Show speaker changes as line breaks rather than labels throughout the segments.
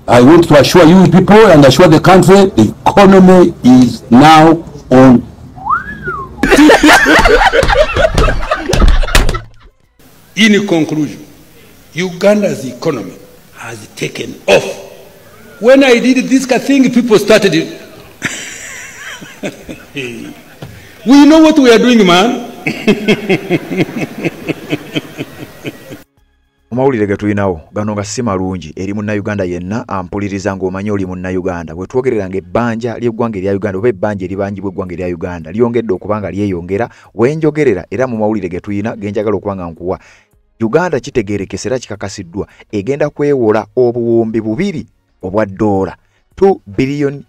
I want to assure you people and assure the country, the economy is now on.
In conclusion, Uganda's economy has taken off. When I did this thing, people started it. We know what we are doing, man.
Omawulire getulinawo gano nga si malungi eri munnayuganda yenna ampuliriza ng'omanyi oli munnayuganda bwe twogereranga ebbanja ly'eggwanga erya Uganda oba ebbanja eribangibwa eggwanga erya Uganda lyongedde okuba nga lyeyongera wenjogerera era mu mawulire getulina genjagala okuba nga nkuwa Uganda kitegeerekese era kikakasiddwa egenda kwewola obuwumbi bubiri obwa dola $2 billion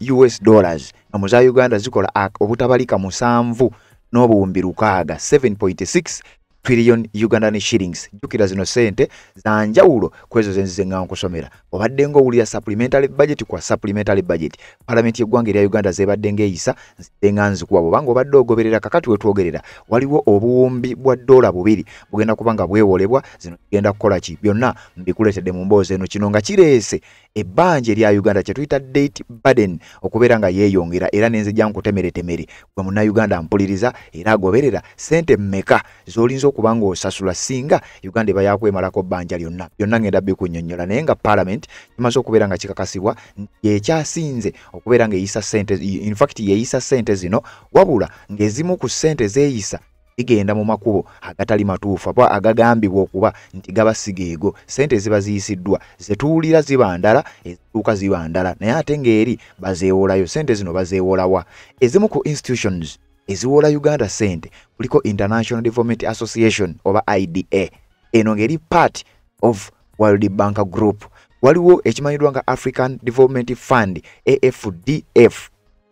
nga mu za Uganda zikola obutabalika 7 n'obuwumbi 6 7.6 trillion Ugandan shillings. Jukira zino sente za njawulo kwezo zenzizenga nkusomera. Obadde ng'owulira supplementary budget kwa supplementary budget. Parliament y'eggwanga erya Uganda zebadde ng'eyisa nzizenga nzikuwa bw'obanga obadde ogoberera kakati wetwogerera waliwo obuwumbi bwa dola bubiri bugenda kubanga bwewolebwa zino zigenda kukola ki byonna mbikuleetedde mu mboozi eno kino nga kireese ebbanja erya Uganda kye tuyita date burden okubeera nga yeeyongera era n'enzijja nkutemeretemere gwe munnayuganda mpuliriza era agoberera sente mmeka z'olinza okuba ng'osasula singa Uganda eba yakwemalako bbanja lyonna byonna ngenda bikunnyonnyola naye nga Parliament kimaze okubeera nga kikakasibwa yekyasinze okubeera ng'eyisa sente in fact yeeyisa sente zino wabula ng'ezimu ku sente zeeyisa igenda mu makubo agatali matuufu aba agagambibwa okuba nti gaba sigeego sente ziba ziyisiddwa zetuulira ziba ndala ezituuka ziba ndala naye ate ng'eri bazeewolayo sente zino bazeewolawa ezimu ku institutions eziwola Uganda sente kuliko International Development Association oba IDA eno ng'eri part of World Bank Group waliwo ekimanyiddwa nga African Development Fund AFDF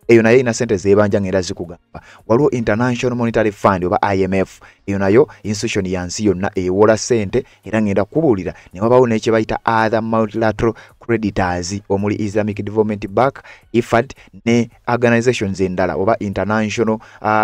eyo nayo ina sente zebanja ngera zikugamba waliwo International Monetary Fund oba IMF eyo nayo institution yansi yonna ewola sente era ngenda kubulira ne wabawo n'ekye bayita other multilateral creditors omuli Islamic Development Bank IFAD ne organizations endala oba international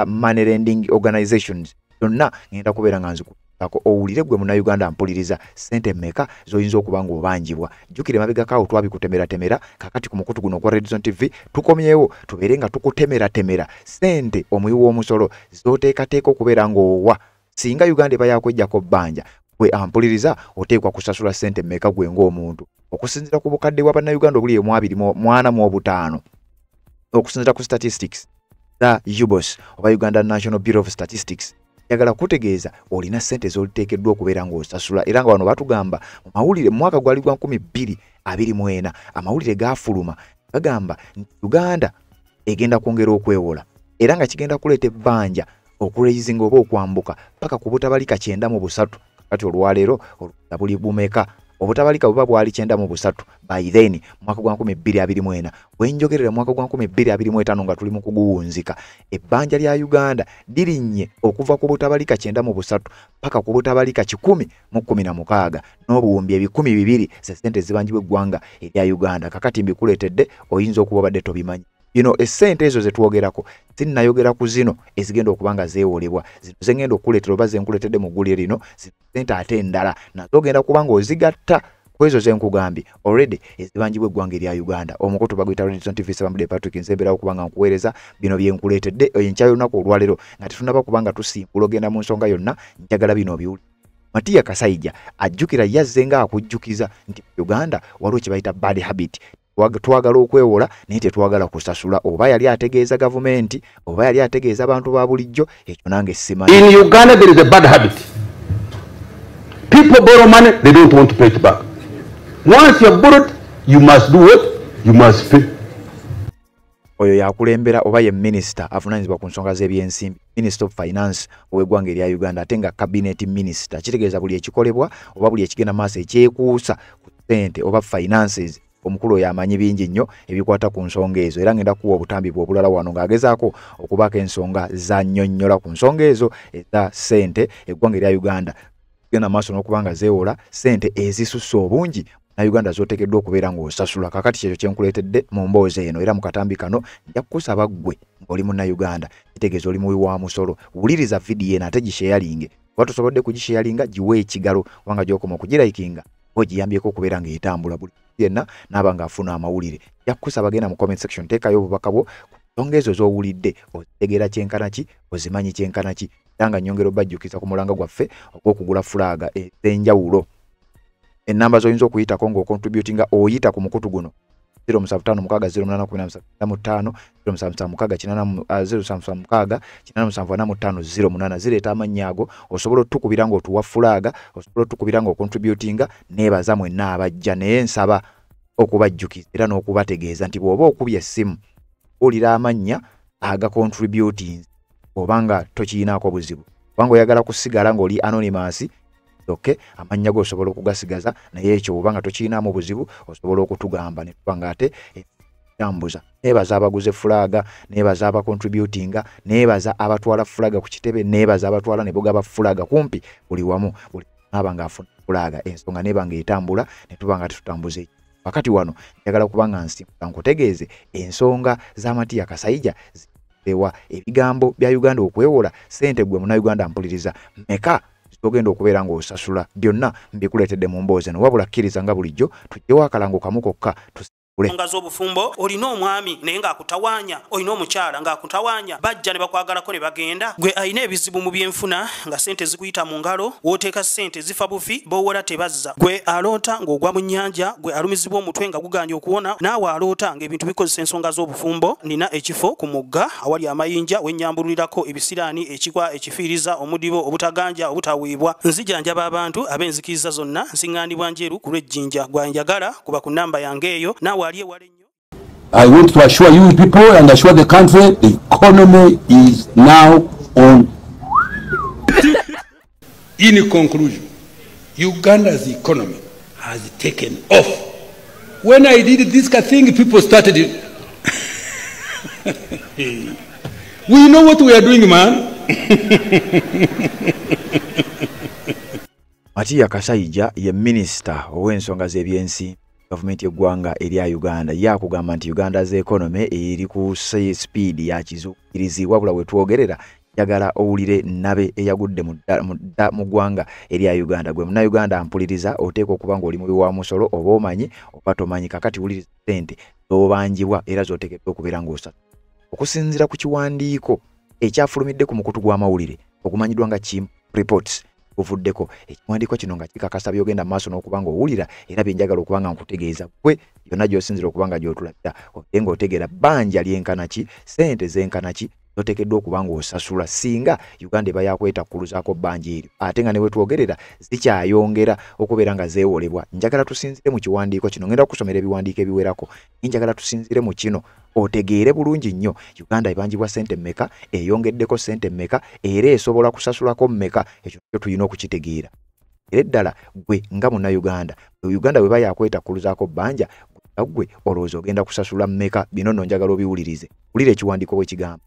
money lending organizations yonna ngenda kubeera nga nziku ako owulire gwe munnayuganda mpuliriza sente mmeka zoyinza okuba ng'obanjibwa jjukire mabegakaawo twabikutemera kakati ku mukutu guno gwa Red Zone TV tukomyewo tubeere nga tukutemera sente omuyi w'omusolo z'oteekateeka okubeera ng'owa singa Uganda eba yakwejjako bbanja gwe ampuliriza oteekwa kusasula sente mmeka gwe ng'omuntu okusinziira ku bukadde bwa bannayuganda obuli emu 45 okusinziira ku statistics za UBOS oba Uganda National Bureau of Statistics yagala kutegeeza olina sente z'oliteekeddwa okubeera ng'osasula era nga wano batugamba mu mawulire mu mwaka gwali gwa 2024 amawulire gaafuluma bagamba nti Uganda egenda kwongera okwewola era nga kigenda kuleeta ebbanja okureizinga oba okwambuka paka ku butabalika 93 kati olwaleero olukusa buli bumeka obutabalika buba bwali 93 by then mwaka gwa 2024 wenjogerera mwaka gwa 2025 nga tuli mu kuguwunzika ebbanja lya Uganda dirinnye okuva ku butabalika 93 paka ku butabalika 116 n'obuwumbi 200 ze sente zibanjibwa eggwanga erya Uganda kakati mbikuleetedde oyinza okuba badde tobimanyi esente ezo zetwogerako sinnayogera ku zino ezigenda okubanga zeewolebwa zino zengenda okuleetera oba zenkuleetedde mu ggulire lino sente ate endala nazo ogenda kubanga ozigatta kwezo zenkugambye already ezibanjibwa eggwanga erya Uganda omukutu baguyita Red Zone TV Sabambude Patrick nzemberawo kubanga nkuweereza bino byenkuleetedde enkya yolunaku olwaleero nga tetunaba kubanga tusimbula ogenda mu nsonga yonna njagala bino obiwuli Matiya Kasaija ajjukira yazze nga akujjukiza nti Uganda waliwo kye bayita bad habit twagala okwewola naye tetwagala kusasula oba yali ategeeza gavumenti oba yali ategeeza abantu ba bulijjo ekyo nange simanyi.
In Uganda there is a bad habit. People borrow money, they don't want to pay it back. Once you have borrowed, you must do what? You must pay.
Oyo yakulembera oba ye minister avunaanyizibwa ku nsonga z'ebyensimbi Minister of Finance ow'eggwanga erya Uganda ate nga cabinet minister kitegeeza buli ekikolebwa oba buli ekigenda maaso ekyekuusa ku ssente oba finances omukulu oyo amanyi bingi nnyo ebikwata ku nsonga ezo era ngenda kuwa obutambi bw'obulala wano ng'agezaako okubaako ensonga za nnyonnyola ku nsonga ezo eza ssente eggwanga erya Uganda genda maaso n'okuba nga zeewola ssente ezisusse obungi na Uganda z'oteekeddwa okubeera ng'osasula kakati kyekyo kyenkuleetedde mu mboozi eno era mu katambi kano nja kukusaba ggwe ng'oli munnayuganda kitegeeza oli muwi wa musolo wuliriza vidiyo eno ate gisheyalinge oba tosobodde kugisheyalinga giwe ekigalo kubanga gy'okoma okugirayikinga ogiyambyeko okubeera ng'etambula buli yenna n'abanga afuna amawulire. Yakusaba bagenda mu comment section teekayo obubaka bwo ensonga ezo z'owulidde ozitegeera kyenkana ki ozimanyi kyenkana ki era nga nnyongera obajjukiza ku mulanga gwaffe ogw'okugula fulaaga ez'enjawulo. Ennamba z'oyinza okuyitako ng'okontributinga oyita ku mukutu guno 0756081775 0776 zireeta amannya ago osobola otukubira ng'otuwa fulaaga osobola otukubira ng'okontributinga neebaza mwenna abajja naye nsaba okubajjukiza era n'okubategeeza nti bw'oba okubye essimu olira amannya aga contributing obanga tokiyinaako buzibu kubanga oyagala kusigala ng'oli anonymous okay amanya go osobola okugasigaza naye ekyo obanga tokiyinaamu buzibu osobola okutugamba ne tubanga ate tambuza. Neebaza abaguze fulaaga neebaza aba contributinga neebaza abatwala fulaaga ku kitebe neebaza abatwala ne bogaba fulaaga kumpi buli wamu buli abanga afuna fulaaga ensonga nebanga etambula ne tubanga tutambuze. Wakati wano njagala kubanga nsimba nkutegeeze ensonga z'Amatiya Kasaija ziwa ebigambo bya Uganda okwewola sente gwe muna Uganda mpuliriza meka ogenda okubeera ng'osasula byonna mbikuleetedde mu mboozi eno wabula kkiriza nga bulijjo tujjewo akalango kamu kokka
nga z'obufumbo olina omwami naye ng'akutawaanya olina omukyala ng'akutawaanya bajja ne bakwagalako ne bagenda gwe alina ebizibu mu byenfuna nga sente zikuyita mu ngalo wooteeka sente zifa bufi boowola tebazza gwe aloota ng'ogwa mu nnyanja gwe alumizibwa omutwe nga guganja okuwona naawe aloota ng'ebintu bikozesa ensonga z'obufumbo nina ekifo ku mugga awali amayinja wennyambululirako ebisiraani ekikwa ekifiiriza omudibo obutaganja obutaweebwa nzijanjaba abantu ab'enzikiriza zonna nsiŋŋaanibwa njeru ku lw'ejjinja gwanjagala kuba ku nnamba yange eyo naawe
I want to assure you people and assure the country the economy is now on. In conclusion, Uganda's economy has taken off. When I did this thing, people started it. We know what we are doing, man.
Amatiya Kasaija ye minister ow'ensonga z'ebyensi government y'eggwanga erya Uganda yakugamba nti Uganda's economy eri ku speed ya kizuukirizi wabula we twogerera njagala owulire nabe eyagudde mu ggwanga erya Uganda gwe muna Uganda mpuliriza oteeka okuba ng'oli mubi wa musolo oba omanyi oba tomanyi kakati wuliriza ssente z'obanjibwa era z'oteekeddwa okubeera ng'osasula okusinziira ku kiwandiiko ekyafulumidde ku mukutu gw'amawulire ogumanyiddwa nga Kim Reports kuvuddeko ekiwandiiko kino nga kikakasa byogenda maaso n'okuba ng'owulira era bye njagala okuba nga nkutegeeza gwe yonna gy'osinzira okuba nga gy'otulabira obe ng'otegeera bbanja lyenkana ki sente zenkana ki zoteekeddwa okuba ng'osasula singa Uganda eba yakwetakkuluzaako bbanja eryo ate nga ne bwe twogerera zikyayongera okubeera nga zeewolebwa. Njagala tusinzire mu kiwandiiko kino ngenda kusomera ebiwandiiko ebiwerako njagala tusinzire mu kino otegeere bulungi nnyo Uganda ebanjibwa sente mmeka eyongeddeko sente mmeka era esobola kusasulako mmeka ekyo kyo tulina okukitegeera era eddala gwe nga muna Uganda bwe yakwetakkuluzaako bbanja gwe olowooza ogenda kusasula mmeka bino nno njagala obiwulirize wulira ekiwandiiko bwe kigamba.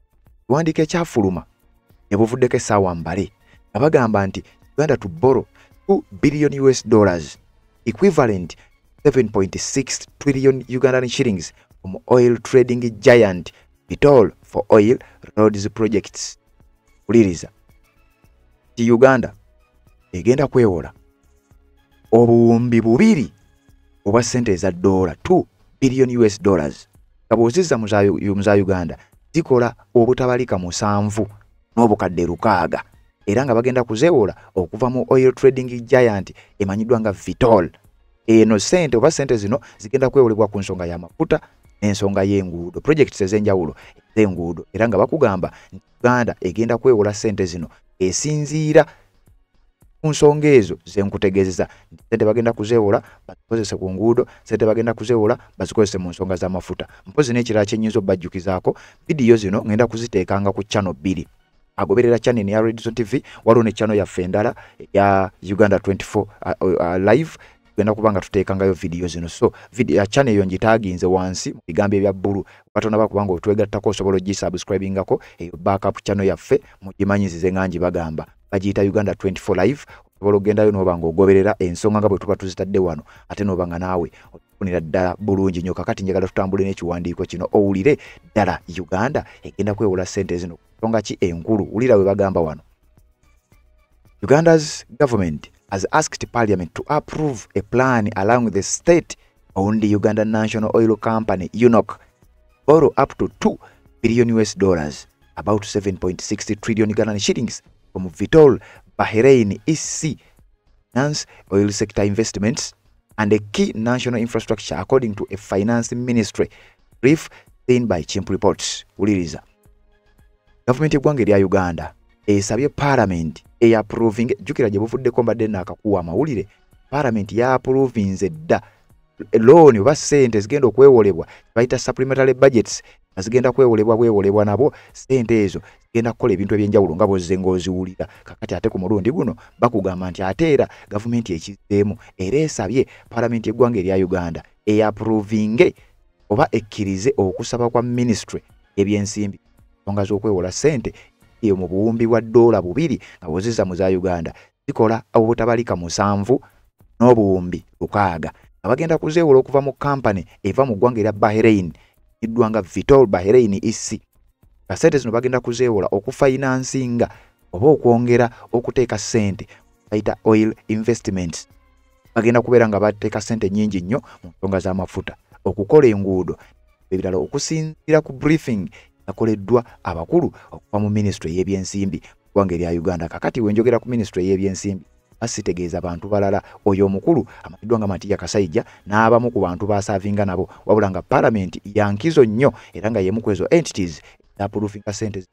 Ekiwandiiko ekyafuluma ne buvuddeko essaawa mbale nga bagamba nti Uganda to borrow $2 billion equivalent 7.6 trillion Ugandan shillings from oil trading giant Vitol for oil roads projects. Uliriza ti Uganda egenda kwewola obuwumbi bubiri obwa sente eza $2 billion nga bw'ozizza mu za Uganda zikola obutabalika 7 n'obukadde 6 era nga bagenda kuzeewola okuva mu oil trading giant emanyiddwa nga Vitol. Eno sente oba sente zino zigenda kwewolebwa ku nsonga y'amafuta n'ensonga y'enguudo projects ez'enjawulo ez'enguudo era nga bakugamba nti Uganda egenda kwewola sente zino esinziira ku nsonga ezo ze nkutegeezeza. Sente bagenda kuzeewola bazikozese ku nguudo, sente bagenda kuzeewola bazikozese mu nsonga z'amafuta. Mpozi n'ekirala kyennyinza obbajjukizaako vidiyo zino ngenda kuziteekanga ku channel 2 agoberera channel ya Radio TV waliwo ne channel yaffe endala ya Uganda 24 live genda kubanga tuteekangayo vidiyo zino so video channel eyo ngitaaginze wansi mu bigambo ebya bbulu batona bakubanga otwegattako osobola ogisubscribingako eyo backup channel yaffe mugimanyizize nganji bagamba bagiyita Uganda 24 live osobola ogendayo n'obanga ogoberera ensonga nga bwe tuba tuzitadde wano ate n'obanga naawe ofunira ddala bulungi nnyo. Kakati njagala tutambule n'ekiwandiiko kino owulire ddala Uganda egenda kwewola sente zino nsonga ki enkulu wulira we bagamba wano. Uganda's government has asked Parliament to approve a plan allowing the state-owned Uganda National Oil Company, UNOC, borrow up to $2 billion, about 7.60 trillion Ugandan shillings from Vitol Bahrain EC, finance oil sector investments, and a key national infrastructure, according to a finance ministry brief seen by Chimp Reports. Uliriza. Government y'eggwanga erya Uganda esabye Parliament approving jukira gye buvuddeko mbadde n'akakuwa amawulire. Parliament approvinze dda loan oba ssente zigenda okwewolebwa bayita supplementary budgets zigenda kwewolebwa nabo ssente ezo zigenda kukola ebintu ebyenjawulo nga bozze ng'oziwulira. Kakati ate ku mulundi guno bakugamba nti ate era gavumenti ekizzeemu era esabye Parliament y'eggwanga erya Uganda approving oba ekkirize okusaba kwa ministry ebyensimbi nsonga z'okwewola ssente eyo mu buwumbi bwa $2 nga bwozizza mu za Uganda zikola obutabalika 7 n'obuwumbi 6 abagenda kuzeewola okuva mu kampani eva mu ggwanga erya Bahrain iddwanga Vitol Bahrain EC. Kasente zino bagenda kuzeewola okufinansinga oba okwongera okuteeka ssente bayita oil investments. Bagenda kubeera nga bateeka ssente nnyingi nnyo mu nsonga z'amafuta, okukola enguudo, ebirala okusinziira ku briefing yakoleddwa abakulu okuva mu ministry y'ebyensimbi ggwanga erya Uganda. Kakati wenjogera ku ministry y'ebyensimbi basitegeeza abantu balala oyo omukulu amakiddwa nga Matiya Kasaija n'abamu ku bantu basaavinga nabo, wabula nga Parliament yankizo nnyo era nga yemu kwezo entities approving ssente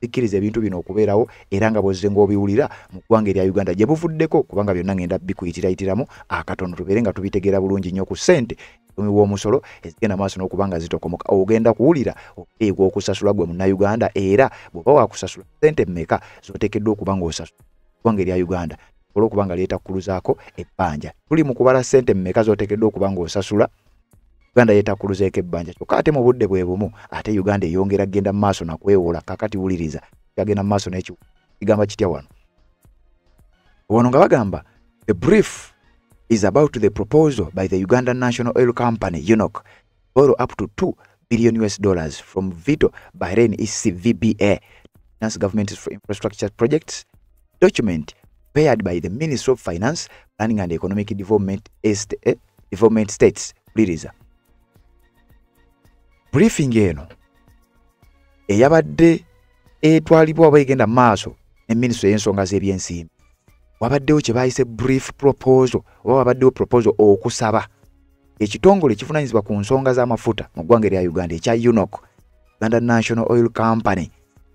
zikkiriza ebintu bino okubeerawo era nga bozze ng'obiwulira mu ggwanga erya Uganda gye buvuddeko, kubanga byonna ngenda bikuyitirayitiramu akatono tubeere nga tubitegeera bulungi nnyo ku ssente w'omusolo ezigenda maaso n'okubanga zitokomoka. Ogenda kuwulira oteekwa okusasula gwe Munnayuganda era bw'oba waakusasula ssente mmeka z'oteekeddwa okuba ng'osasula ggwanga erya Uganda olw'okubanga leetakkuluzaako ebbanja. Tuli mu kubala ssente mmeka z'oteekeddwa okuba ng'osasula Uganda yeetakkuluzeeko ebbanja kyokka ate mu budde bwe bumu ate Uganda eyongera genda mu maaso nakwewola. Kakati wuliriza kyagenda mu maaso n'ekigamba kitya wano nga bagamba the brief is about the proposal by the Ugandan National Oil Company, UNOC, borrow up to $2 billion from Vitol Bahrain EC VBA, finance government for infrastructure projects, document prepared by the Ministry of Finance, Planning and Economic Development States. Liriza. Briefing eno eyabadde etwalibwa abayigenda maaso ne Ministry y'ensonga z'ebyensimbi. Wabaddewo kye bayise brief proposal oba wabaddewo proposal okusaba ekitongole ekivunaanyizibwa ku nsonga z'amafuta mu ggwanga erya Uganda ekya UNOC, Uganda National Oil Company,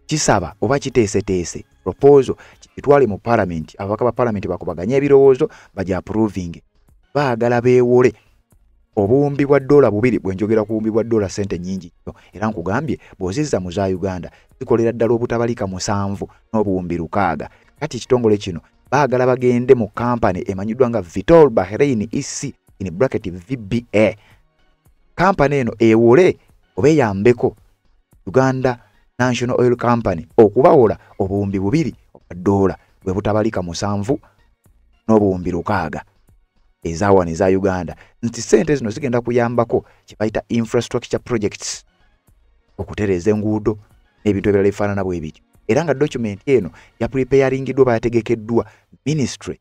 kisaba oba kiteeseteese proposal kitwale mu Parliament. Ababaka ba Parliament bakubaganya ebirowoozo bajja approving. Baagala beewole obuwumbi bwa $2 bwenjogera ku buwumbi bwa $, ssente nnyingi nnyo era nkugambye bw'ozizza mu za Uganda zikolera ddala obutabalika 7 n'obuwumbi 6. Kati ekitongole kino baagala bagende mu kampani emanyiddwa nga Vitol Bahrain EC in bracket VBA. Kampani eno ewole oba eyambeko Uganda National Oil Company okubawola obuwumbi 2 $, bwe butabalika 7 n'obuwumbi 6 ezawano eza Uganda. Nti ssente zino zigenda kuyambako kye bayita infrastructure projects, okutereeza enguudo n'ebintu ebirala ebifaanana bwe bityo. Era nga document eno yapreparingiddwa bayategekeddwa ministry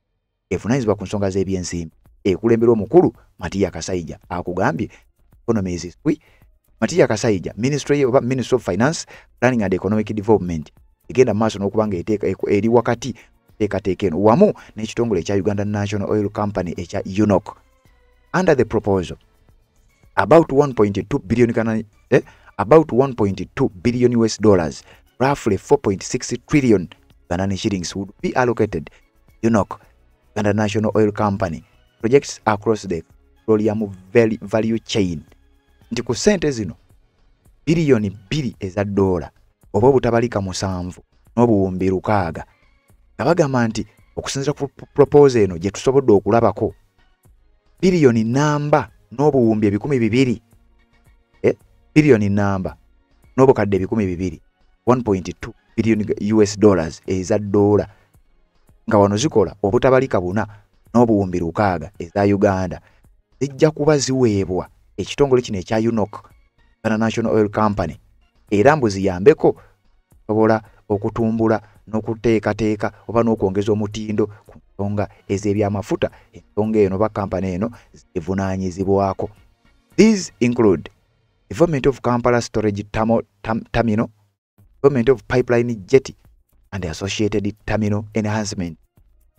evunaanyizibwa ku nsonga z'ebyensimbi ekulembera omukulu Matiya Kasaija. Akugambye economies Matiya Kasaija ministry oba Ministry of Finance, Planning and Economic Development egenda maaso n'okubanga eri wakati teekateeka eno wamu n'ekitongole ekya Uganda National Oil Company ekya UNOC. Under the proposal about $1.2 billion roughly 4.6 trillion Ugandan shillings would be allocated UNOC, Uganda National Oil Company, projects across the petroleum value chain. Nti ku ssente zino biliyoni 2 eza $, oba obutabalika 7 n'obuwumbi 6. Nga bagamba nti okusinziira ku proposal eno gye tusobodde okulabako biliyoni namba n'obuwumbi 200, biliyoni namba n'obukadde 200, $1.2 billion eza $, nga wano zikola obutabalika 4 n'obuwumbi 6 eza Uganda zijja kuba ziweebwa ekitongole kino ekya UNOC, Uganda National Oil Company, era mbu ziyambeko sobola okutumbula n'okuteekateeka oba n'okwongeza omutindo ku ensonga ez'ebyamafuta ensonga eno ba kampani eno zivunaanyizibwako. These include development of Kampala storage terminal, development of pipeline jetty and associated terminal enhancement,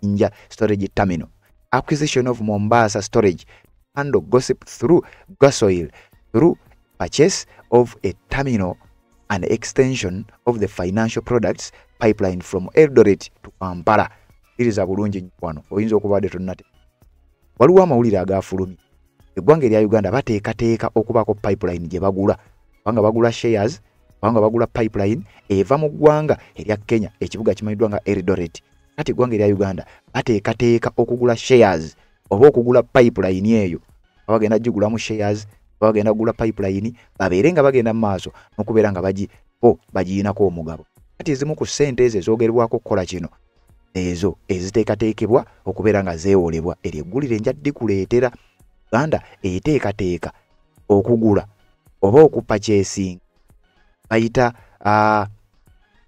Inja storage terminal, acquisition of Mombasa storage, handle gossip through gas oil, through purchase of a terminal and extension of the financial products pipeline from Eldoret to Kampala. Iriza bulungi wano oyinza okubadde tonnate. Waliwo amawulire agafulumye. Eggwanga erya Uganda bateekateeka okubako pipeline gye bagula. Banga bagula shares, banga bagula pipeline eva mu ggwanga erya Kenya ekibuga kimanyiddwa nga Eldoret. Kati eggwanga erya Uganda bateekateeka okugula shares oba okugula pipeline eyo. Abagenda gigulamu shares, bagenda kugula pipeline, babeere nga bagenda mu maaso n'okubeera nga bagiyinako omugabo. Kati ezimu ku ssente ezo ezoogerwako okukola kino ezo eziteekateekebwa okubeera nga zeewolebwa eri eggulire njaddi kuleetera Uganda eteekateeka okugula oba okupurchasing bayita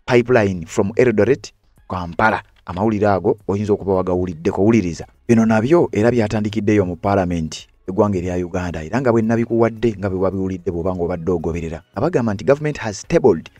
pipeline from Eldoret Kampala. Amawulire ago oyinza okuba wagawuliddeko, wuliriza. Bino nabyo era byatandikiddeyo mu Parliament eggwanga erya Uganda era nga bwe nabikuwadde nga bwe wabiwulidde bw'oba ng'obadde ogoberera. Abagamba nti government has tabled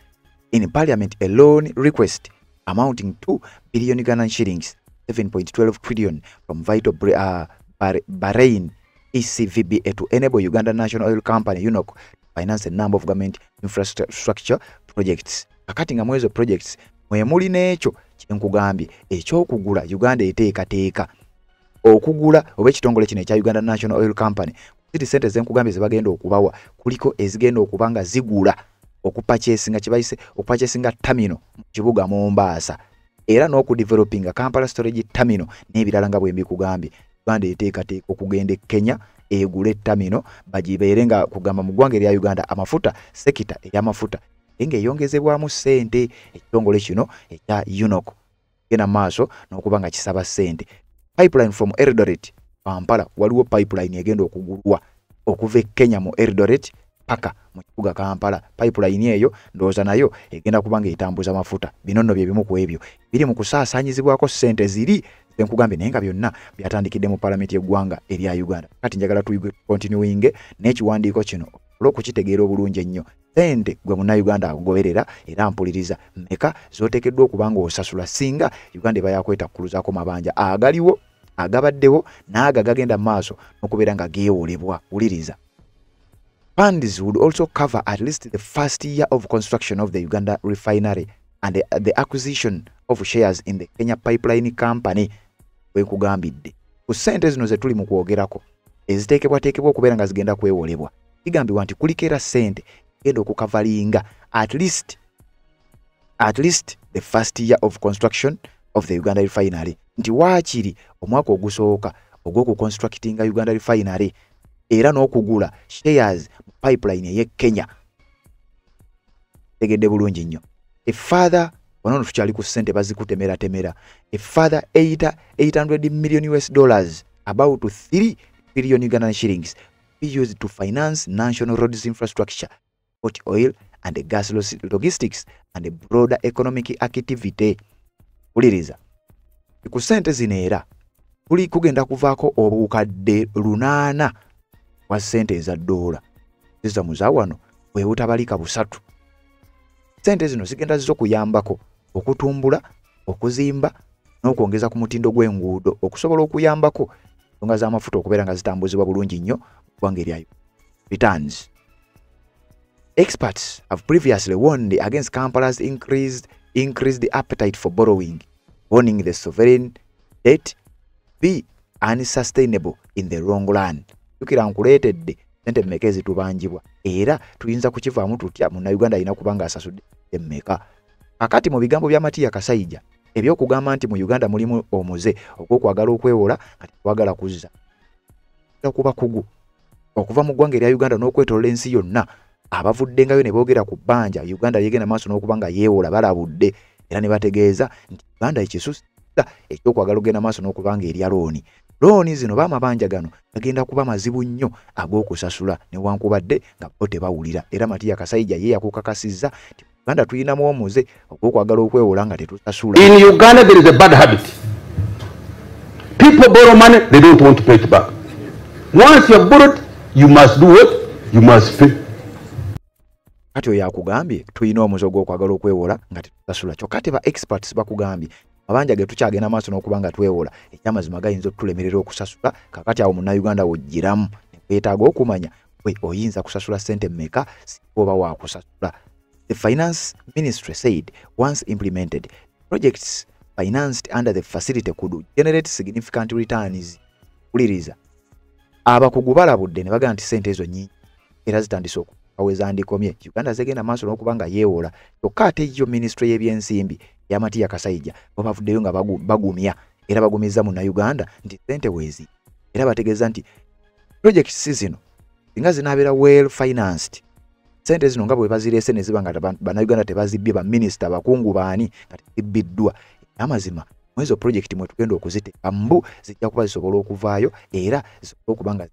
in Parliament a loan request amounting to billion Ugandan shillings, 7.12 trillion from Vital Bahrain ECVBA to enable Uganda National Oil Company UNOC to finance a number of government infrastructure projects. Akati nga mwezo projects mwe muli n'ekyo kyenkugambye ekyokugula Uganda eteekateeka okugula oba ekitongole kino ekya Uganda National Oil Company. Ziri sente zenkugambye zebagenda okubawa kuliko ezigenda okuba nga zigula okupurchasinga kibayise okupurchasinga terminal mu kibuga Mombasa era n'okudevelopinga Kampala storage terminal n'ebirala nga bwe mbikugambye. Uganda eteekateeka okugenda Kenya egule terminal bagibeere nga kugamba mu ggwanga erya Uganda amafuta sekita ey'amafuta nga eyongezebwamu ssente ekitongole kino ekya UNOC genda maaso n'okuba nga kisaba ssente. Pipeline from Eldoret Kampala, waliwo pipeline egenda okugulwa okuva e Kenya mu Eldoret paka mu kibuga Kampala. Pipeline eyo ndowooza nayo egenda kuba nga etambuza amafuta. Bino nno bye bimu ku ebyo biri mu kusaasaanyizibwako ssente ziri zenkugambye naye nga byonna byatandikidde mu Parliament y'eggwanga erya Uganda. Kati njagala continuing n'ekiwandiiko kino olw'okukitegeera obulungi ennyo. Ssente gwe munnayuganda agoberera era mpuliriza mmeka z'oteekeddwa okuba ng'osasula singa Uganda eba yakwetakkuluzaako mabanja agaliwo agabaddewo n'ago agagenda mu maaso n'okubeera nga geewolebwa. Wuliriza. Funds would also cover at least the first year of construction of the Uganda refinery and the acquisition of shares in the Kenya Pipeline Company. Wekugambidde ku ssente zino ze tuli mu kwogerako eziteekebwateekebwa okubeera nga zigenda kwewolebwa. Kigambibwa nti kulikera ssente genda okukavalinga at least the first year of construction of the Uganda refinery. Nti waakiri omwaka ogusooka ogw'okuconstructinga Uganda refinery era n'okugula shares mu pipeline ey'e Kenya. Tegedde bulungi nnyo. A further wano tukyali ku ssente bazikutemera a further $800 million about 3 billion Ugandan shillings be used to finance national roads infrastructure, port oil and gas logistics and broader economic activity. Uliriza. Ku ssente zino era kuli kugenda kuvaako obukadde 8 wa ssente eza $. Ziza muzawano bwe butabalika busatu. Ssente zino zigenda zokuyambako okutumbula, okuzimba n'okwongeza ku mutindo gw'enguudo okusobola okuyambako ensonga z'amafuta okubeera nga zitambuzibwa bulungi nnyo ggwanga eryayo. Returns. Experts have previously warned against Kampala's increased appetite for borrowing, warning the sovereign debt be unsustainable in the long run. Tukira nkuleetedde ssente mmeka ezitubanjibwa era tuyinza kukivaamu tutya munnayuganda alina kubanga asasudde emmeka. Akati mu bigambo bya Matiya Kasaija ebyokugamba nti mu Uganda mulimu omuze ogw'okwagala okwewola nga tekwagala kuzza kuba kugu okuva mu ggwanga erya Uganda n'okwetolola ensi yonna abavuddengayo ne boogera ku bbanja Uganda yegenda maaso n'okuba nga yeewola balabudde era ne bategeeza nti Uganda ekisusa ekyokwagala ogenda maaso n'okuba nga erya looni zino b'amabanja gano gagenda kuba mazibu nnyo ag'okusasula newankubadde nga bo tebawulira. Era Matiya Kasaija ye yakukakasizza nti Uganda tuyinamu omuze ogw'okwagala okwewola nga tetusasula.
In Uganda there is a bad habit. People borrow money, they don't want to pay it back. Once you have borrowed, you must do what? You must pay.
Kati oyo akugambye tulina omuzogo okwagala okwewola nga tetusasula kyokka ate ba experts bakugambye abanja ge tukyagenda maaso n'okubanga twewola ekyamazima gayinza okutulemerera okusasula kakati awo munnayuganda wojjiramu nekwetaaga okumanya we oyinza kusasula ssente mmeka oba waakusasula. The Finance Ministry said once implemented, projects financed under the facility could generate significant returns. Uliriza abakugu balabudde ne bagamba nti ssente ezo nnyingi era zitandise awezandikomye Uganda zegenda maaso n'okubanga yeewola kyokka ate yo ministry y'ebyensimbi y'Amatiya Kasaija bo bavuddeyo nga bagumya era bagumiza Munnayuganda nti ssente weezi era bategeeza nti projects zino nga zinabeera well financed ssente zino nga bwe bazireese ne ziba nga Bannayuganda tebazibbye baminister bakungu baani nga tezibbiddwa amazima mwezo project mwe tugenda okuziteeka mbu zijja kuba zisobola okuvaayo era zisobola okuba nga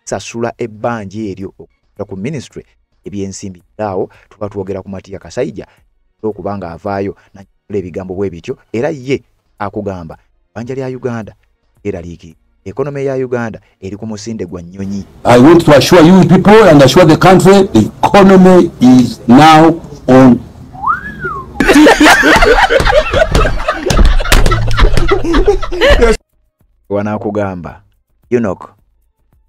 sasula ebbanja eryo ku ministry ebyensimbi awo tuba twogera ku Matiya Kasaija okubanga avaayo n'akola ebigambo bwe bityo era ye akugamba ebbanja lya Uganda era liiki economy ya Uganda eri ku musinde gwa nnyonyi.
I want to assure you people and assure the country the economy is now on
wana kugamba UNOC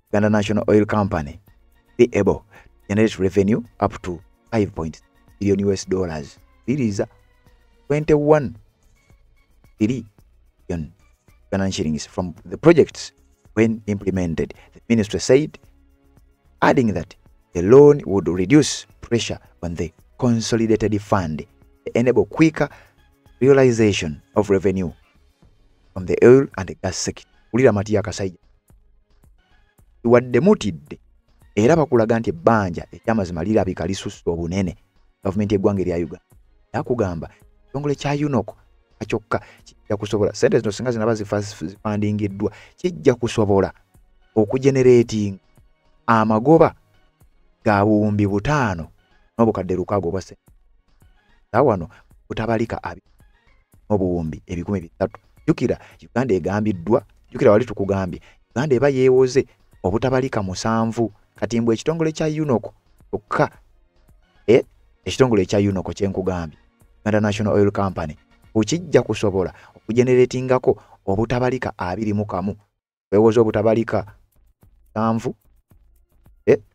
Uganda National Oil Company be able to generate revenue up to $5.6 billion US. It is 21 billion Uganda shillings from the projects when implemented. The ministry said, adding that the loan would reduce pressure on the consolidated fund, enable quicker realization of revenue from the oil and the gas sector. Ulira Matiya Kasaija wademutidde era bakulaga nti ebbanja ekyamazima lirabika lisusse obunene gavumenti y'eggwanga erya Uganda yakugamba ekitongole kya UNOC kyokka kijja kusobola ssente zino singa zinaba zifandingiddwa kijja kusobola okugenerating amagoba ga buwumbi 5 n'obukadde 600 obwa ssente wano butabalika obuwumbi 3,000. Jukira Uganda egambiddwa jukira wali tukugambye Uganda eba yeewoze obutabalika 7 kati mbwe ekitongole kya UNOC kyokka ekitongole kya UNOC kyenkugambye Uganda National Oil Company ukijja kusobola okugeneratingako obutabalika 21 twewoze obutabalika 7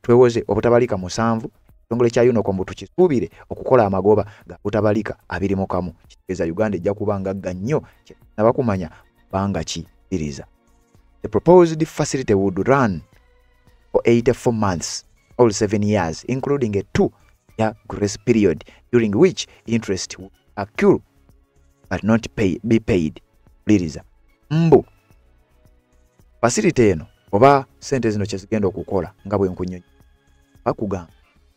twewoze obutabalika 7 ekitongole kya UNOC mbu tukisuubire okukola amagoba ga butabalika 21 kitegeeza Uganda ejja kubanga nnyo nabakumanya banga kibiriza. The proposed facility would run for 84 months, all 7 years, including a 2-year grace period during which interest would accrue but not be paid. Liriza mbu facility eno oba sente zino kye zigenda okukola nga bwe nkunyonyi bakugamba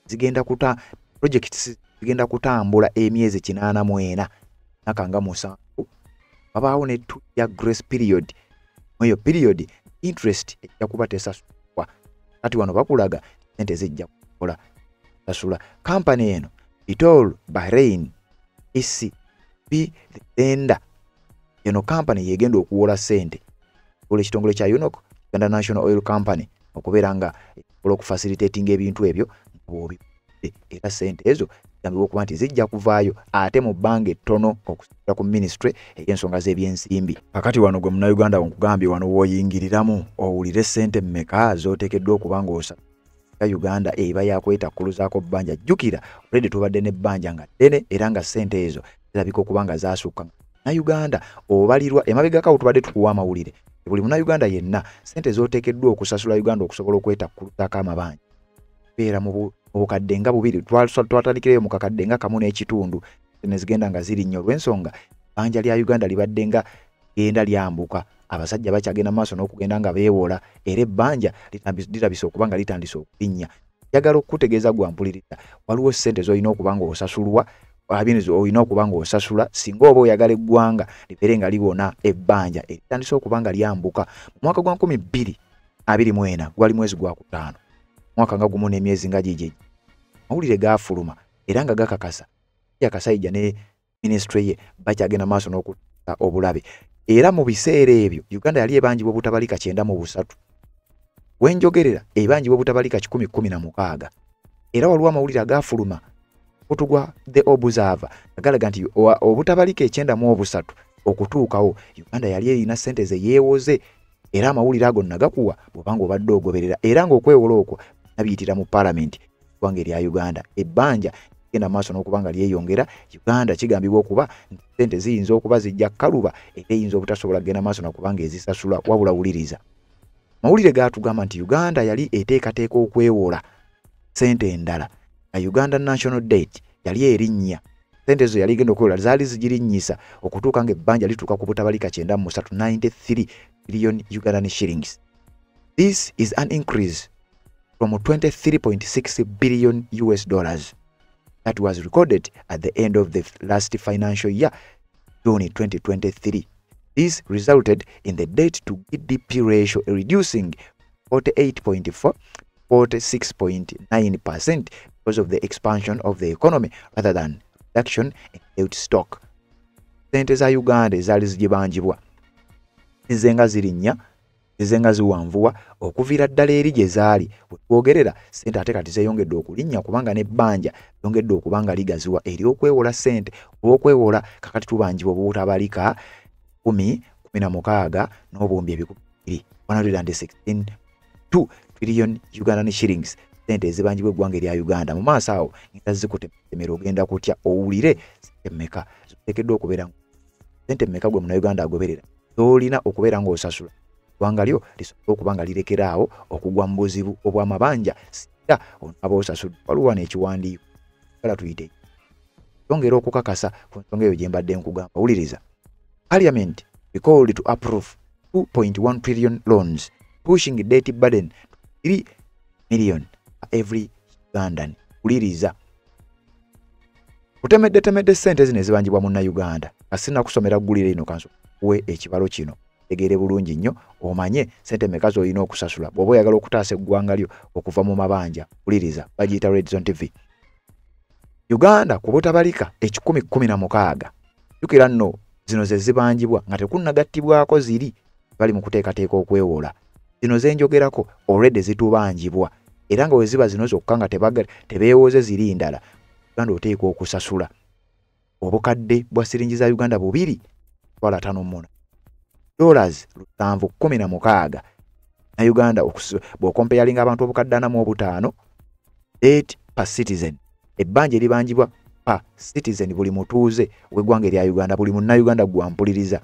zigenda projects zigenda kutambula emyezi 84 nakanga 7 babaawo ne 2-year grace period. Oyo period interest ejja kuba tesasulwa kati wano bakulaga sente zijja kukola sasula. Company eno Vitol Bahrain ECB the lender eno company yegenda okuwola sente ole kitongole kya UNOC Uganda National Oil Company okubeera nga okufacilitating ebintu ebyo bobi era sente ezo gambibwa okuba nti zijja kuvaayo ate mu bbanga ettono okusinziira ku ministry ey'ensonga z'ebyensimbi. Kakati wano gwe Munnayuganda nkugambye wano wooyingiriramu owulire sente mmeka z'oteekeddwa okuba ng'osa Uganda eba yakwetakkuluzaako bbanja. Jjukira oledi tubadde n'ebbanja nga ddene era nga sente ezo zirabika okuba nga zaasukka. Munnayuganda obalirwa emabegakawo tubadde tukuwa amawulire buli Munnayuganda yenna sente z'oteekeddwa okusasula Uganda okusobola okwetakuluzaako amabanja beera mu bukadde nga 2 twatandikirayo mu kakadde nga 1.5 ne zigenda nga ziri nnyo olw'ensonga bbanja lya Uganda libadde nga genda lyambuka abasajja bakyagenda maaso n'okugenda nga beewola era ebbanja lirabise okuba nga litandise okulinnya. Njagala okutegeeza gwampuliriza waliwo ssente z'olina okuba nga osasulwa olina okuba nga osasula singa oba oyagala eggwanga libeere nga liwona ebbanja eritandise okuba nga lyambuka. Mu mwaka gwa 2024 gwali mwezi gwa 5 mwaka nga gumu n'emyezi nga gigi mawulire gaafuluma era nga gakakasa ya Kasaija ne ministry ye bakyagenda maaso n'okuta obulabe era mu biseera ebyo Uganda yali ebanjibwa obutabalika 9 wenjogerera ebanjibwa obutabalika 1016 era waliwo amawulire agafuluma okutugwa The Observer agalaga nti obutabalika 93 okutuukawo Uganda yali erina sente ze yeewoze era amawulire ago nagakuwa bw'obanga obadde ogoberera era ng'okwewola okwo nabiyitira mu parliament eggwanga erya Uganda ebbanja genda maaso n'okubanga lyeyongera Uganda kigambibwa okuba sente ziyinza okuba zijja kaluba era eyinza obutasobola kugenda maaso n'okubanga ezisasula wabula wuliriza mawulire gaatugamba nti Uganda yali eteekateeka okwewola sente endala na Uganda National Debt yali erinnya sente zo yali genda okwewola zaali zigirinnyisa okutuuka ng'ebbanja lituuka ku butabalika 93 billion Ugandan shillings. This is an increase from 23.6 billion US dollars that was recorded at the end of the last financial year, June 2023. This resulted in the debt to GDP ratio reducing 48.4 46.9% because of the expansion of the economy rather than reduction in debt stock. Sente za Uganda ezali zijibanjibwa zizenga zirinnya zizenga ziwanvuwa okuviira ddala eri gye zaali bwetwogerera sente ate kati zeeyongedde okulinnya kubanga n'ebbanja lyongedde okubanga ligaziwa eri okwewola sente olw'okwewola kakati tubanjibwa obutabalika 16 n'obuwumbi 116.2 trillion Ugandan shillings sente ezibanjibwa eggwanga erya Uganda mu maaso awo ngenda zikutemera ogenda kutya owulire sente mmeka ziteekeddwa okubeera sente mmeka gwe Munnayuganda agoberera zolina okubeera ng'osasula eggwanga lyo lisobola okuba nga lirekeraawo okugwa mu buzibu obw'amabanja singa onaaba osasudde waliwo n'ekiwandiiko kala tuyite yongera okukakasa ku nsonga eyo gye mbadde nkugamba wuliriza Parliament recalled to approve 2.1 trillion loans pushing debt burden to 3 million every Ugandan. Wuliriza kutemedde sente zino ezibanjibwa Munnayuganda kasina kusomera gulire ino kanso we ekibalo kino tegere bulungi nnyo omanye sente mmeka z'olina okusasula bw'oba oyagala okutaasa eggwanga lyo okuva mu mabanja wuliriza bagiyita Red Zone TV. Uganda ku butabalika 1016 jukira nno zino ze zibanjibwa nga tekunnagattibwako ziri bali mu kuteekateeka okwewola zino zenjogerako already zitubanjibwa era nga we ziba zino zokka nga tebeewooze ziri ndala Uganda oteekwa okusasula obukadde bwa siringi za Uganda 2.54 dollars 716 na Uganda bw'okompeyalinga abantu obukadde 45 debt per citizen ebbanja eribanjibwa pa citizen buli mutuuze w'eggwanga erya Uganda buli Munnayuganda gwampuliriza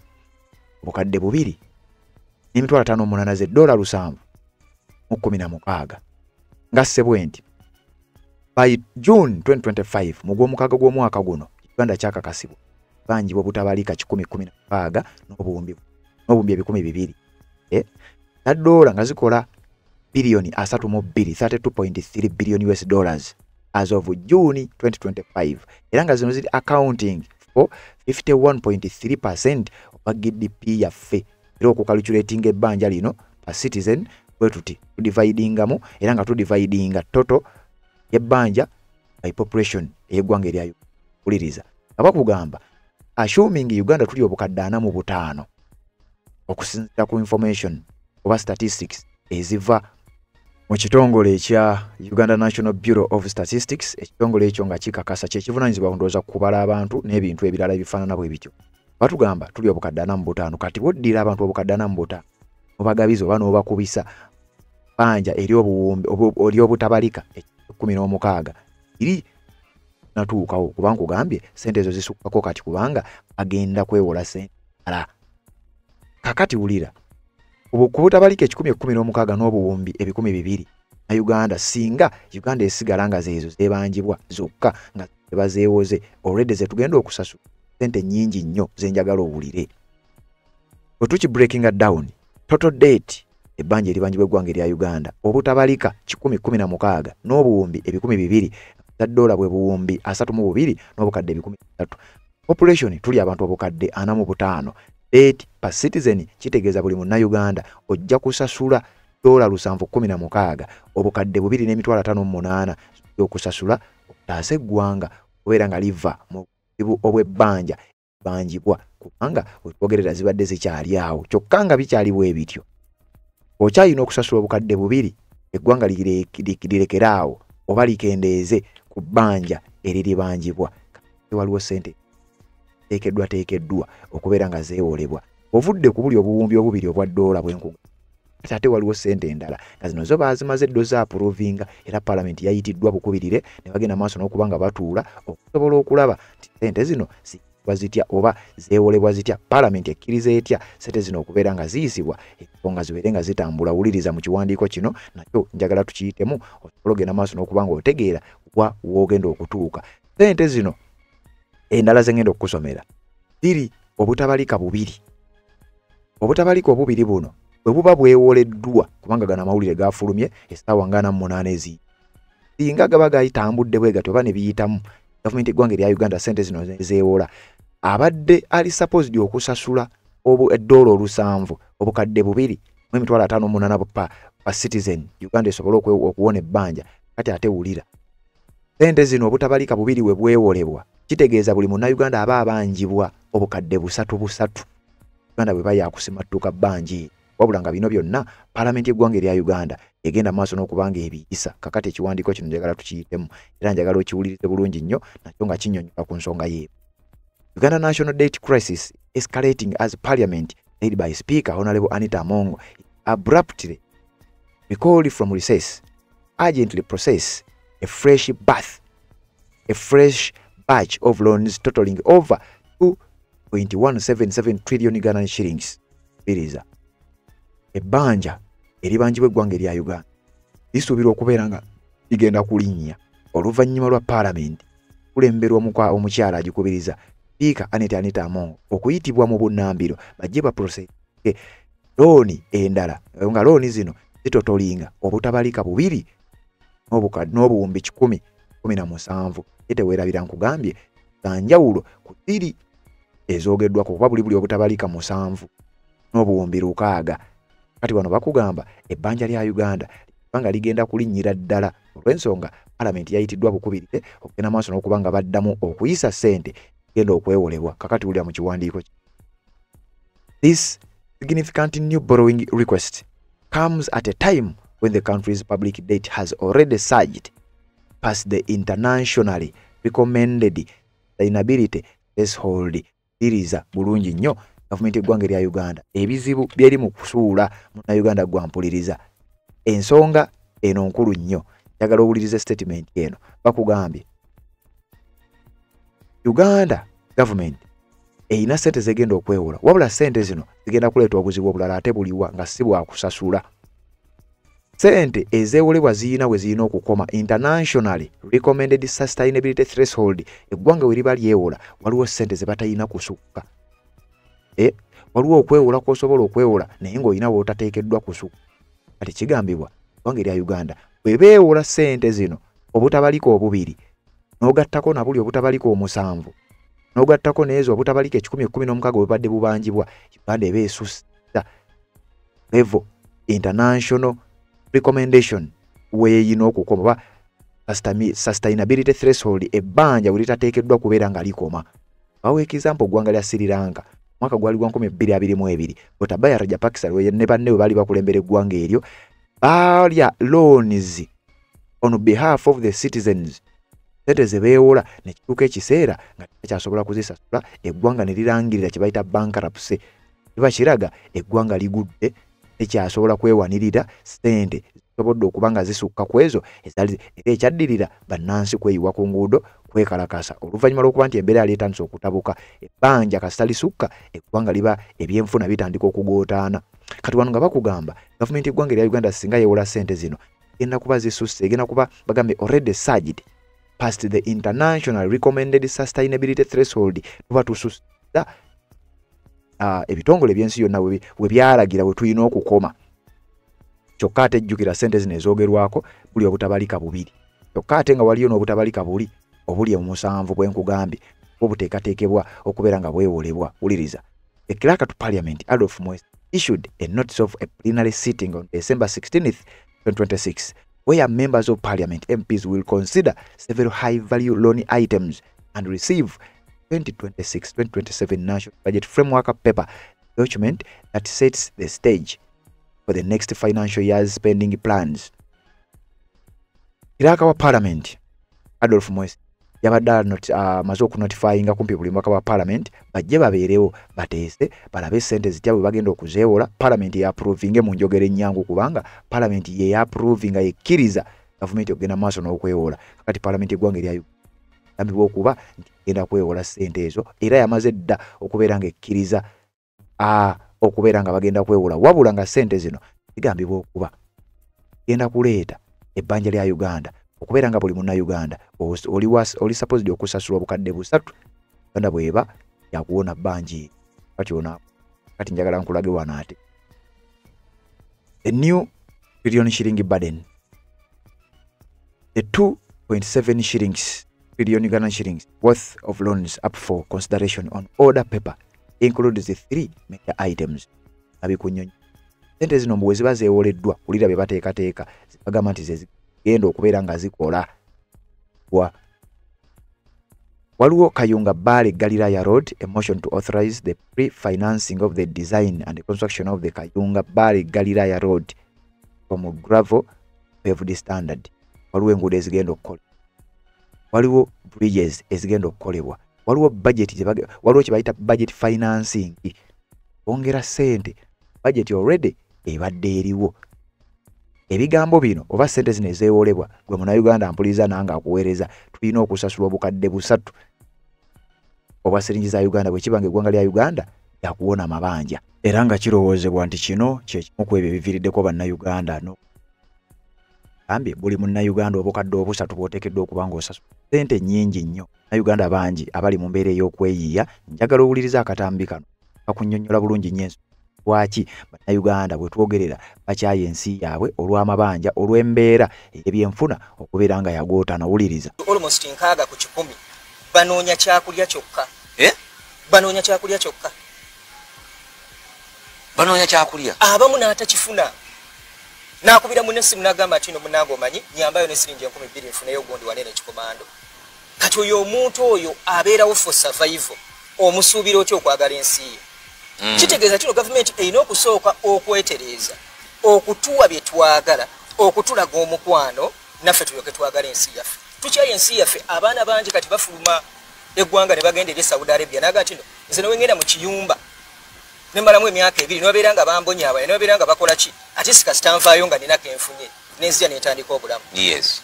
obukadde 2.58 ze dola 716 nga sebwenti by June 2025 mu gw'omukaaga gw'omwaka guno Uganda kyakakasibwa banjibwa butabalika 1016 n'obuwumbi 200 na dola nga zikola bilioni 32.3 billion US dollars as of June 2025 era nga zino ziri accounting for 51.3% of GDP yaffe era okukalculating ebbanja lino per citizen bwetuti tudividingamu era nga tudividinga total ebbanja by population eggwanga erya uliriza abakugamba assuming Uganda tuli obukadde 45 okusinzira ku information oba statistics eziva mu kitongole ekya Uganda National Bureau of Statistics ekitongole ekyo nga kikakasa kyekivunanyizibwa ndowooza kubala abantu n'ebintu ebirala ebifaanana bwe bityo batugamba tuli obukadde 45 kati boddira abantu obukadde 45 obagabiza oba n'obakubisa banja eri obuwumbi oli obutabalika 16 iri natuukawo kubanga kugambye sente ezo zisukkako kati kubanga agenda kwewola sente ala kakati wulira kubutabalika 1016 n'obuwumbi 200 na Uganda singa Uganda esigala nga zeezo zebanjibwa zokka nga bazeewoze already zetugenda okusasula sente nnyingi nnyo zenjagala owulire otuki breaking down total debt ebbanja eribanjibwa eggwanga erya Uganda obutabalika 1016 n'obuwumbi 200 za dola bwe buwumbi 32 n'obukadde 13 population tuli abantu obukadde 45 debt per citizen kitegeeza buli Munnayuganda ojja kusasula dola 716 obukadde 2.58 okusasula okutaasa eggwanga obeera nga liva mu buzibu obw'ebbanja banjibwa kubanga otwogerera zibadde zikyali awo kyokka nga bikyali bwe bityo okyayina okusasula obukadde bubiri eggwanga lirekeraawo oba likendeeze ku bbanja eriribanjibwa waliwo ssente teekeddwa okubeera nga zeewolebwa ovudde ku buli obuwumbi obubiri obwa ddoola bw'enkugu ate waliwo ssente endala nga zino zo baazimaze eddo za approvinga era paalamenti yayitiddwa bukubirire ne bagenda maaso n'okuba nga batuula okusobola okulaba nti ssente zino ziyitibwa zitya oba zeewolebwa zitya paalamenti ekkiriza etya ssente zino okubeera nga ziyisibwa ekifo nga zibeere nga zitambula wuliriza mu kiwandiiko kino nakyo njagala tukiyitemu osobola ogenda maaso n'okuba nga otegeera wa woogenda okutuuka ssente zino endala ze ngenda okukusomera ziri obutabalika bubiri obutabalika obubiri buno bwe buba bwewoleddwa kubanga gana amawulire gafulumye essaawa nga 48 ezi singa gaba gayitambudde bwe gatyo oba ne biyitamu gavumenti eggwanga erya Uganda ssente zino zeewola abadde ali supposed okusasula eddoola 7 obukadde 2.58 pa citizen Uganda esobola okuwona ebbanja kati ate wulira ssente zino obutabalika bubiri we bwewolebwa kitegeeza buli munnayuganda aba abanjibwa obukadde 3 Uganda bwe bayakusimattuka bbanji wabula nga bino byonna paalamenti eggwanga erya Uganda egenda maaso n'okubanga ebiyisa kakati ekiwandiiko kino njagala tukiyitemu era njagala okiwulirize bulungi nnyo nakyo nga kinnyonnyola ku nsonga ye Uganda National Debt Crisis escalating as Parliament led by Speaker Honorable Anita Among abruptly recalled from recess urgently process a fresh batch of loans totaling over 2.177 trillion Ugandan shillings. Biriza ebbanja eribanjibwa eggwanga erya Uganda lisuubirwa okubeera nga ligenda kulinnya oluvannyuma lwa paalamenti kulemberwa omukyala agikubiriza Speaker Anita Among okuyitibwa mu bunnambiro bajje baprocesse looni endala nga looni zino zitotolinga obutabalika bubiri n'obuwumbi 117 ete weerabira nkugambye zanjawulo ku ziri ezoogeddwako kuba buli obutabalika 7 n'obuwumbi 6 kati wano bakugamba ebbanja lya Uganda banga ligenda kulinnyira ddala olw'ensonga paalamenti yayitiddwa bukubirire okugenda maaso n'okuba nga baddamu okuyisa ssente genda okwewolebwa kakati wulira mu kiwandiiko This significant new borrowing request comes at a time when the country's public debt has already surged past the internationally recommended sustainability threshold. Iriza bulungi nnyo gavumenti eggwanga erya Uganda ebizibu byeri mu kusuula munnayuganda gwampuliriza ensonga eno nkulu nnyo njagala owuliriza statement eno bakugambye Uganda government eyina ssente zegenda okwewola wabula ssente zino zigenda kuleeta obuzibu obulala ate buliwa nga si bwa kusasula ssente ezeewolebwa ziyina we ziyina okukoma internationally recommended sustainability threshold eggwanga we liba lyewola waliwo ssente ze batayina kusukka waliwo okwewola kw'osobola okwewola naye ng'olina w'otateekeddwa kusukka kati kigambibwa eggwanga erya Uganda bwe beewola ssente zino obutabalika obubiri n'ogattako na buli obutabalika 7 n'ogattako n'ezo obutabalika 1016 bwe badde bubanjibwa Uganda eba esussa level international recommendation weeyina okukoma ba sustainability threshold ebbanja bwe litateekeddwa kubeera nga likoma bawa example eggwanga lya Sri Lanka mwaka gwali gwa 2022 Gotabaya Rajapaksa ne banne baali bakulembera eggwanga eryo balya loans on behalf of the citizens ssente ze beewola ne kituuka ekiseera nga tekyasobola kuzisasula eggwanga ne lirangirira kye bayita bankruptcy kiba kiraga eggwanga ligudde tekyasobola kwewanirira ssente zisobodde okuba nga zisukka ku ezo era ekyaddirira bannansi kweyiwa ku nguudo kwekalakasa oluvannyuma lw'okuba nti embeera yali etandise okutabuka ebbanja kasita lisukka eggwanga liba ebyenfuna bitandika okugootaana kati wano nga bakugamba gavumenti eggwanga erya Uganda singa yeewola ssente zino egenda kuba zisusse egenda kuba bagambe already surged past the international recommended sustainability threshold tuba tusussa ebitongole byensi yonna we byalagira we tulina okukoma kyokka ate ejjukira ssente zino ezoogerwako buli obutabalika bubiri kyokka ate nga waliyo n'obutabalika buli obuli mu 7 bwenkugambye obuteekateekebwa okubeera nga bwewolebwa wuliriza the clerk to parliament Adolf Moise issued a notice of a plenary sitting on December 16th 2026 where members of parliament MPs will consider several high value loan items and receive 2026-2027 National Budget Framework paper document that sets the stage for the next financial year's spending plans. Iraka wa Parliament Adolf Moise yabadde maze okunotifyinga kumpi buli mwaka wa Parliament bajje babeerewo bateese balabe sente zijja bwe bagenda okuzeewola Parliament ya approving mu njogere nnyangu kubanga Parliament ye ya approving ekkiriza government okugenda maaso n'okwewola kakati Parliament eggwanga erya yambibwa okuba nti genda kwewola sente ezo era yamaze dda okubeera nga ekkiriza okubeera nga bagenda kwewola wabula nga sente zino zigambibwa okuba genda kuleeta ebbanja lya Uganda okubeera nga buli munna Uganda oli supposed okusasulwa obukadde busatu Uganda bweba yakuwona banji kati njagala nkulage wano ate the new trillion shilling burden, the 2.7 shillings trillion Ugandan shillings worth of loans up for consideration on order paper includes the 3 major items. Abikunyonyi sente zino mbuwe ziba zeewoleddwa kulira be bateekateeka zibagamba nti zigenda okubeera nga zikola waliwo Kayunga Bale Galilaya Road, a motion to authorize the pre-financing of the design and the construction of the Kayunga Bale Galilaya Road from gravel paved standard. Waliwo enguudo ezigenda okukola, waliwo bridges ezigenda okukolebwa, waliwo budget waliwo kye bayita budget financing, ongera sente budget already ebadde eriwo. Ebigambo bino oba sente zino ezeewolebwa gwe muna Uganda mpuliza nanga akuweereza tulina okusasulwa obukadde busatu oba siringi za Uganda bwe kibanga eggwanga lya Uganda yakuwona mabanja era nga kirowoozebwa nti kino kye kimu ku ebyo ebiviiriddeko bannayuganda no ambye buli munnayuganda obukadde obusatu bw'oteekeddwa okuba ng'osasula sente nnyingi nnyo. Bannayuganda bangi abali mu mbeera ey'okweyiiya njagala owuliriza akatambi kano kakunnyonnyola bulungi nnyo lwaki bannayuganda bwe twogerera bakyaye ensi yaabwe olw'amabanja olw'embeera ebyenfuna okubeera nga yagootana. Wuliriza
almost 6 ku 10 banoonya kyakulya kyokka banoonya kyakulya kyokka
banoonya kyakulya
abamu n'atakifuna nakubira munesimu nagamba ati no munango manyi nyambayo ne siringi 2000 nfuneyo gondi wanene kikomando kati oyo omuntu oyo abeerawo for survival omusuubira otyo okwagala ensi ye. Kitegeeza kino government erina okusooka okwetereza okutuwa bye twagala okutulaga omukwano naffe tulyoke twagala ensi yaffe. Tukyaye ensi yaffe abaana bangi kati bafuluma eggwanga ne bagenda eri Saudi Arabia naga ati no nze nowengenda mu kiyumba nemalamu emyaka 2 nobeera nga bambonya abaye nobeera nga bakola ki ati sikasitanvaayo nga nina kenfunye nenzija netandika obulamu.
Yes.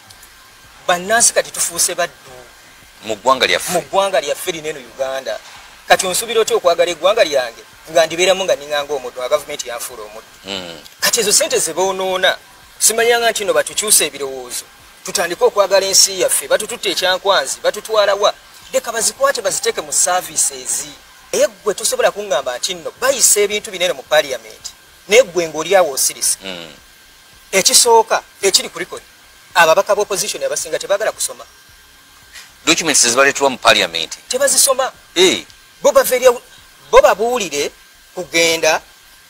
Bannansi kati tufuuse baddu
mu ggwanga lyaffe lineno Uganda. Kati onsubira otya okwagala eggwanga lyange nga ndibeeramu nga ninganga omuddu nga gavumenti yanfuula omuddu. Kati ezo sente ze boonoona simanyanga nti no batukyusa ebirowoozo tutandika okwagala ensi yaffe batututte ekyankwanzi batutwalawa leka bazikwate baziteeke mu services. Eggwe tosobola kungamba nti nno bayisa ebintu binene mu parliament neggwe ng'oliawo osirisa. Ekisooka ekiri ku record ababaka b'opposition abasinga tebaagala kusoma documents ezibaleetebwa mu parliament
tebazisoma. Bo babuulire kugenda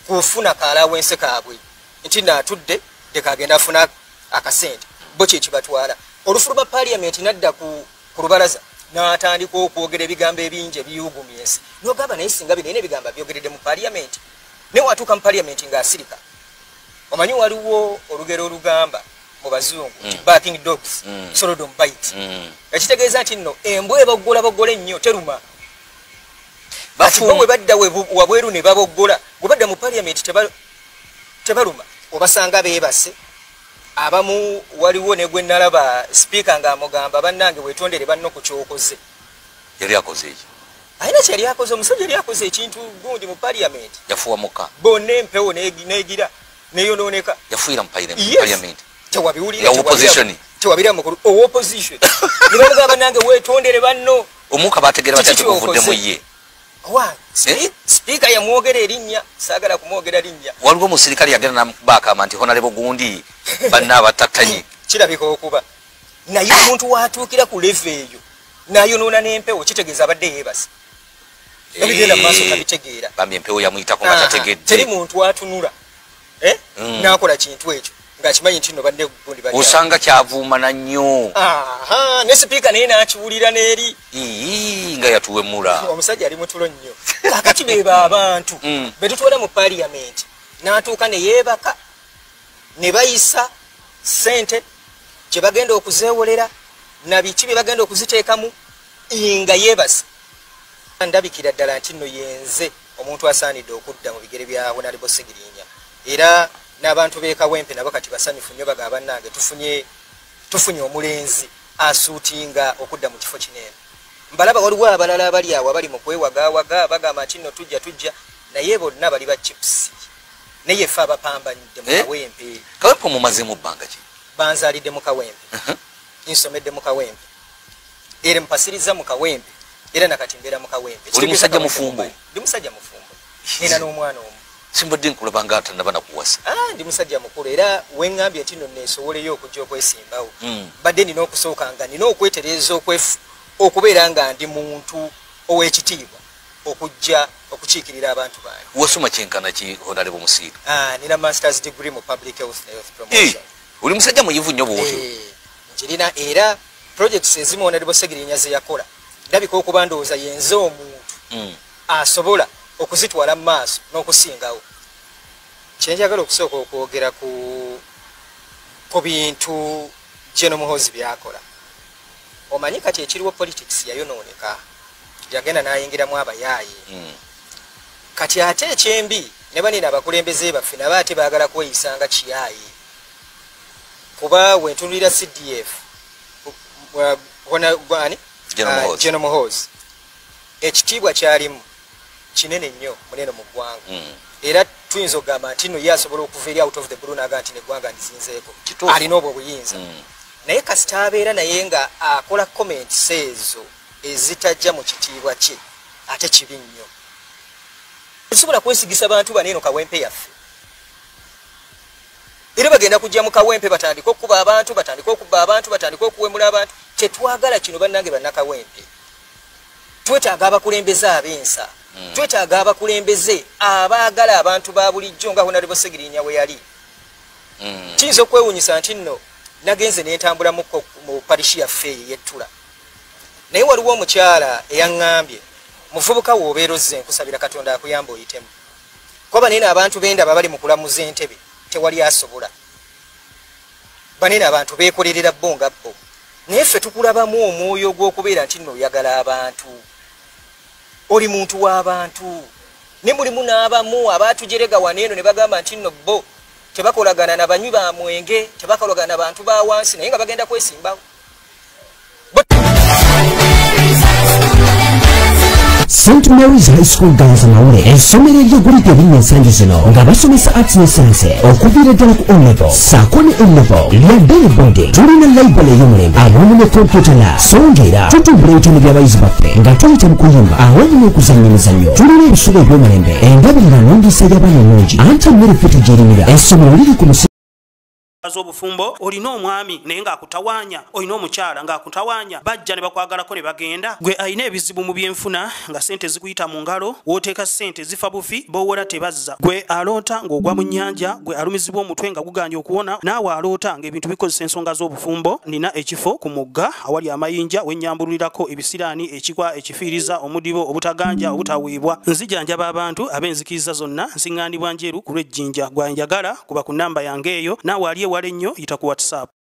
kufuna kaalawense kaabwe nti naatudde tekagenda afuna akasente bo kyekibatwala. Olufuluma parliament nadda ku lubalaza n'atandika okwogera ebigambo ebingi ebiyugumya ensi n'ogamba naye singa binene ebigambo byogeredde mu parliament ne watuuka mu parliament ng'asirika. Omanyi waliwo olugero olugamba mu bazungu barking dogs seldom bite. Ekitegeeza nti nno embwa eboggola ennyo teruma. Ati bo bwe badda wabweru ne baboggola bwe badda mu parliament tebaluma obasanga beebase. Abamu waliwo ne gwe nalaba speaker ng'amugamba bannange weetondere banno ku kyokoze.
Yali akoze eki
ayina kyali akoze omusajja yali akoze ekintu gundi mu parliament
yafuwa muka
bonna empewo neegira neyonooneka
yafuira mu parliament
tewabiwulira
tewabira
mu opposition ne bamugamba bannange weetondere banno
omuka bategeera batati kuvuddemu ye.
Speaker yamwogera erinnya saagala kumwogera linnya.
Waliwo omusirikale yagenda namubaakama nti honalebo gundi banna abatattanyi
kirabika okuba naye omuntu watuukira ku leve eyo nayonoona n'empewo kitegeeza abadde yeebase ebigenda mu maaso tabitegeera
bambi empewo yamuyitako nga tategedde
teri muntu atunula n'akola kintu ekyo
ng'akimanyi nti nno badde gundi bali
osanga kyavuuma nnyo
ne sipiika naye n'akiwulira n'eri
nga yatuwemula
omusajja ali mutulo nnyo kakati beeba abantu be tutwala mu paaliyamenti n'atuuka ne yeebaka ne bayisa ssente gye bagenda okuzeewolera na biki bye bagenda okuziteekamu nga yeebasa ndabikira ddala nti nno yenze omuntu asaanidde okudda mu bigere bya Honorable Segirinya era n'abantu b'e Kawempe nabo kati basanyufu nnyo bagamba nange tufunye omulenzi asuutinga okudda mu kifo kinene mbalaba waliwo abalala abali awo abali mu kwewagaawaga bagamba nti nno tujja naye bonna bali ba chips naye ffe abapambanidde mu Kawempe
Kawempe mumazemu bbanga ki
banzaalidde mu Kawempe nsomedde mu Kawempe era mpasiriza mu Kawempe era nakati mbeera mu Kawempe
oli musajja mufumbo
ndi musajja mufumbo nina n'omwana omu
simbadde nkulaba nga atanaba nakuwasa
ndi musajja mukulu era weŋŋambye nti nno neesowoleyo okujja okwesimbawo badde nina okusooka nga nina okwetereeza okubeera nga ndi muntu ow'ekitiibwa okujja okukiikirira abantu bange
wasoma kyenkana ki Honorable Musiiga
nina masters degree mu public health promotion
oli musajja muyivu nnyo bwotyo
njirina era projects ezimu Honorable Segirinya ze yakola ndabika okuba ndowooza yenze omuntu asobola okuzitwala mu maaso n'okusingawo kyenjagala okusooka okwogera ku bintu General Muhoozi byakola omanyi kati ekiriwo politics yayonooneka yagenda n'ayingiramu abayaaye kati ate ekyembi ne banina abakulembeze baffe nabo ate baagala kweyisanga kiyaaye kuba wentunulira CDF General Muhoozi ekitiibwa kyalimu kinene nnyo munene mu ggwanga era tuyinza okugamba nti nno ye asobola okuva eri out of the blue n'aga nti neggwanga ndizinzeeko alina obwo obuyinza naye kasita abeera naye nga akola comments ezo ezitajja mu kitiibwa kye ate kibi nnyo tusobola kwesigisa bantu baneeno Kawempe yaffe era bagenda kujja mu Kawempe batandika okuba abantu batandika okuwemula abantu tetwagala kino bannange bannakawempe twetaaga abakulembeze ab'ensa twetaaga abakulembeze abaagala abantu ba bulijjo nga Honorable Segirinya we yali kiyinza okwewuunyisa nti nno nagenze nentambula mu parishi yaffe yettula naye waliwo omukyala eyaŋŋambye muvubuka w'obeera ozze nkusabira Katonda akuyamba oyitemu kuba banene abantu b'endaba bali mu kulamuza entebe tewali asobola banene abantu beekolerera bo nga bo naye ffe tukulabamu omwoyo gw'okubeera nti nno oyagala abantu oli muntu w'abantu ne mulimu n'abamu abaatujerega waneeno ne bagamba nti nno bo tebakolagana na banywi ba mwenge tebakolagana na bantu ba wansi naye nga bagenda kwesimbawo
St. Mary's High School Girls Mawule essomero eryegulidde ebinnya ensangi zino nga basomesa arts ne science okuviira ddala ku O-level ssaako ne A-level lya day boarding tulina library ey'omulembe awamu ne computer lab songera tutumbula ebitone by'abayizi baffe nga tuyita mu kuyimba awamu n'okuzannya emizannyo tulina ebisulo eby'omulembe endabirira n'endiisa y'abaana ennungi anti mmere ffe tujerimira essomero liri ku
z'obufumbo olina omwami naye ng'akutawanya olina omukyala ng'akutawanya bajja ne bakwagalako ne bagenda gwe alina ebizibu mu byenfuna nga sente zikuyita mu ngalo wooteeka sente zifa bufi b'owola tebazza gwe aloota ng'ogwa mu nnyanja gwe alumizibwa omutwe nga guganja okuwona naawe aloota ng'ebintu bikozesa ensonga z'obufumbo nina ekifo ku mugga awali amayinja wennyambululirako ebisiraani ekikwa ekifiiriza omudibo obutaganja obutaweebwa nzijanjaba abantu ab'enzikiriza zonna nsiŋŋaanibwa njeru ku lw'ejjinja gwanjagala kuba ku nnamba yange eyo naawe ali ewala ennyo yita ku WhatsApp